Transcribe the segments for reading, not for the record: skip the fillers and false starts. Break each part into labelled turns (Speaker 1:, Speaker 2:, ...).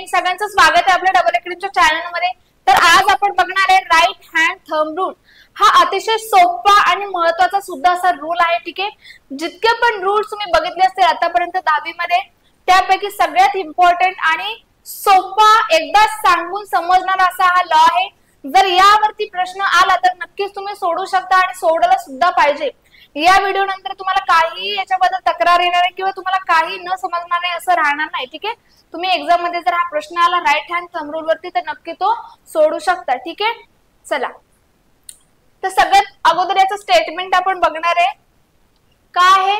Speaker 1: Friends, सगळ्यांचं स्वागत आहे आपल्या डबल अकॅडमीच्या चॅनल मध्ये। तर आज आपण बघणार आहे राईट हँड थंब रूल। हा अतिशय सोपा आणि महत्त्वाचा सुद्धा असा रूल आहे। ठीक आहे, जितके पण रूल्स तुम्ही बघितले असतील आतापर्यंत 10वी मध्ये त्यापैकी सगळ्यात इम्पॉर्टंट आणि सोपा एकदा सांगून समजणारा असा हा लॉ आहे। जर यावरती प्रश्न आला तर नक्कीच तुम्ही सोडू शकता आणि सोडवला सुद्धा पाहिजे। या व्हिडिओ नंतर तुम्हाला काही याच्याबद्दल तक्रार येणार आहे किंवा तुम्हाला काही न समजणार नाही असं राहणार नाही। ठीक आहे, तुम्ही एक्झाम मध्ये जर हा प्रश्न आला राईट हँड थंब रूल वरती तर नक्की तो सोडू शकता। ठीक आहे, चला तर सगळ्यात अगोदर याचं स्टेटमेंट आपण बघणार आहे। काय आहे?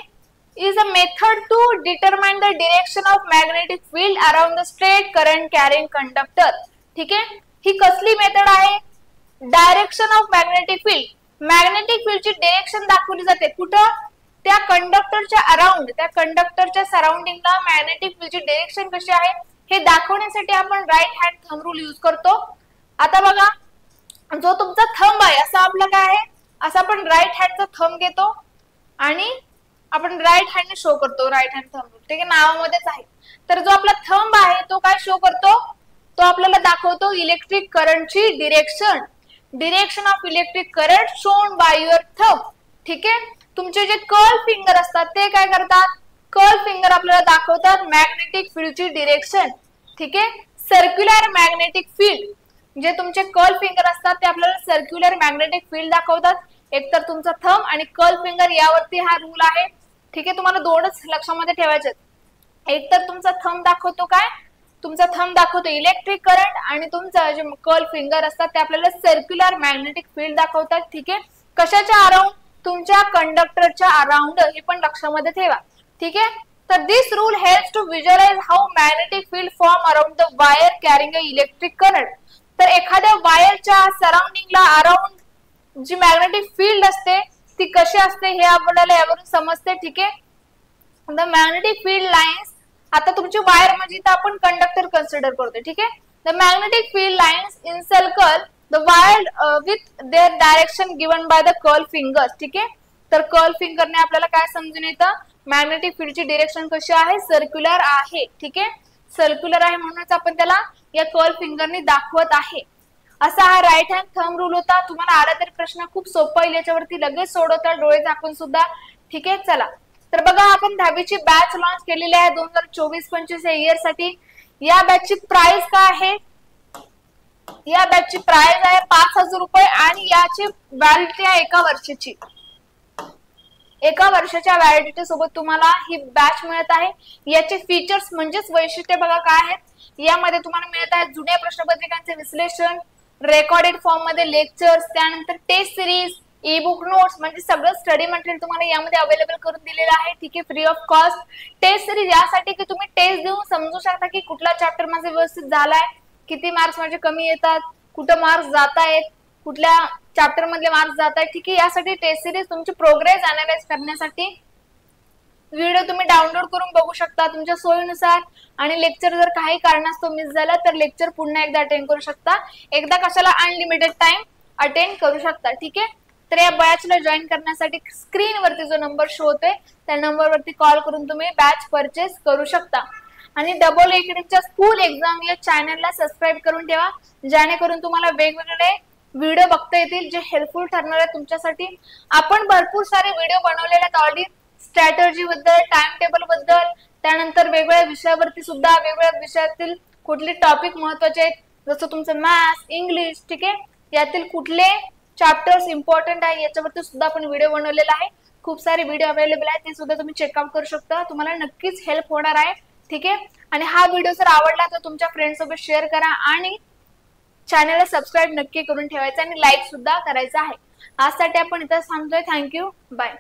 Speaker 1: is a method to determine the direction of magnetic field around the straight current carrying conductor। ठीक आहे, ही कसली मेथड आहे? Direction of magnetic field, magnetic field ची डायरेक्शन दाखवली जाते कुठं? त्या कंडक्टरच्या अराउंड, त्या कंडक्टरच्या सराउंडिंगला मॅग्नेटिक फील्ड ची डायरेक्शन कशी आहे हे दाखवण्यासाठी आपण right hand thumb rule use करतो। आता बघा, जो तुमचा थंब आहे असा आपला काय आहे, असा आपण राईट हँडचा थंब घेतो आणि आपण राईट हँडने शो करतो राईट हँड थंब रूल। ठीक आहे, नावामध्येच आहे। तर जो आपला थंब आहे तो काय शो करतो? तो आपल्याला दाखवतो इलेक्ट्रिक करंटची direction, direction of electric current shown by your thumb. ठीक आहे, तुमचे जे कर्ल फिंगर असतात ते काय करतात? कर्ल फिंगर आपल्याला दाखवतात मॅग्नेटिक फील्डची डिरेक्शन। ठीक आहे, सर्क्युलर मॅग्नेटिक फील्ड, जे तुमचे कर्ल फिंगर असतात ते आपल्याला सर्क्युलर मॅग्नेटिक फील्ड दाखवतात। एकतर तुमचा थंब आणि कर्ल फिंगर यावरती हा रूल आहे। ठीक आहे, तुम्हाला दोनच लक्षामध्ये ठेवायचे। एकतर तुमचा थंब दाखवतो काय? तुमचा थंब दाखवतो इलेक्ट्रिक करंट आणि तुमचा जे कर्ल फिंगर असतात ते आपल्याला सर्क्युलर मॅग्नेटिक फील्ड दाखवतात। ठीक आहे, कशाच्या अराउंड? तुमच्या कंडक्टरच्या अराउंड, हे पण लक्षामध्ये ठेवा। ठीक आहे, तर this rule helps to visualise how magnetic field form around the wire carrying a electric current. तर एखाद्या वायरच्या सराउंडिंगला अराउंड जी मॅग्नेटिक फील्ड असते ती कशी असते हे आपल्याला यावरून समजते। ठीक आहे, द मॅग्नेटिक फील्ड लाईन्स, आता तुमची वायर म्हणजे इथं आपण कंडक्टर कन्सिडर करतो। ठीक आहे, the magnetic field lines encircle the wire with their direction given by the curl fingers. ठीक आहे, तर कर्ल फिंगरने आपल्याला काय समजून येतं? मॅग्नेटिक फील्डची डायरेक्शन कशी आहे? सर्क्युलर आहे। ठीक आहे, सर्क्युलर आहे म्हणूनच आपण त्याला या कर्ल फिंगरने दाखवत आहे। असा हा राईट हँड थंब रूल होता। तुम्हाला आला तरी प्रश्न खूप सोपा येईल, याच्यावरती लगेच सोडवता डोळे झाकून सुद्धा। ठीक आहे, चला तर बघा, आपण 10वीची बॅच लॉन्च केलेली आहे 2024-25 या इयर साठी। या बॅचची प्राइस काय आहे? या बॅचची प्राइस आहे 5000 रुपये आणि याची व्हॅलिडिटी आहे 1 वर्षाची। 1 वर्षाच्या व्हॅलिडिटी सोबत तुम्हाला ही बॅच मिळत आहे। याचे फीचर्स म्हणजेच वैशिष्ट्य बघा काय आहेत? यामध्ये तुम्हाला मिळत आहे जुन्या प्रश्नपत्रिकांचे विश्लेषण, रेकॉर्डेड फॉर्म मध्ये लेक्चर्स, त्यानंतर test series, e book notes, म्हणजे सगळं स्टडी मटेरियल तुम्हाला यामध्ये अवेलेबल करून दिलेलं आहे। ठीक आहे, free of cost. Test series यासाठी की तुम्ही टेस्ट देऊन समजू शकता की कुठला चॅप्टर माझा व्यवस्थित झालाय, किती मार्क्स माझे कमी येतात, कुठे मार्क्स जात आहेत, कुठल्या चॅप्टर मधले मार्क्स जात आहेत। ठीक आहे, यासाठी टेस्ट सिरीज तुमची प्रोग्रेस अनालाइज करण्यासाठी व्हिडिओ तुम्ही डाउनलोड करून बघू शकता तुमच्या सोयीनुसार। आणि लेक्चर जर काही कारणास्तव मिस झाला तर लेक्चर पुन्हा एकदा अटेंड करू शकता। एकदा कशाला अनलिमिटेड टाइम अटेंड करू शकता। ठीक आहे, तर या बॅचला जॉईन करण्यासाठी स्क्रीनवरती जो नंबर शो होतोय त्या नंबरवरती कॉल करून तुम्ही बॅच परचेस करू शकता। आणि डबल अकॅडमीच्या स्कूल एक्झाम या चॅनलला सबस्क्राईब करून ठेवा, जेणेकरून तुम्हाला वेगवेगळे व्हिडिओ बघता येतील जे हेल्पफुल ठरणार आहे तुमच्यासाठी। आपण भरपूर सारे व्हिडिओ बनवलेले आहेत ऑलरेडी, स्ट्रॅटेजी बद्दल, टाइम टेबल बद्दल, त्यानंतर वेगवेगळ्या विषयावरती सुद्धा, वेगवेगळ्या विषयातील कुठले टॉपिक महत्त्वाचे आहेत जसं तुमचं मॅथ्स, इंग्लिश। ठीक आहे, यातील कुठले चॅप्टर्स इम्पॉर्टंट आहे याच्यावरती सुद्धा आपण व्हिडिओ बनवलेला आहे। खूप सारे व्हिडिओ अवेलेबल आहेत, ते सुद्धा तुम्ही चेकआउट करू शकता, तुम्हाला नक्कीच हेल्प होणार आहे। ठीक आहे, आणि हा व्हिडिओ जर आवडला तर तुमच्या फ्रेंड सोबत शेअर करा आणि चॅनलला सबस्क्राईब नक्की करून ठेवायचं आणि लाईक सुद्धा करायचं आहे। आजसाठी आपण इथं थांबतोय। Thank you, bye.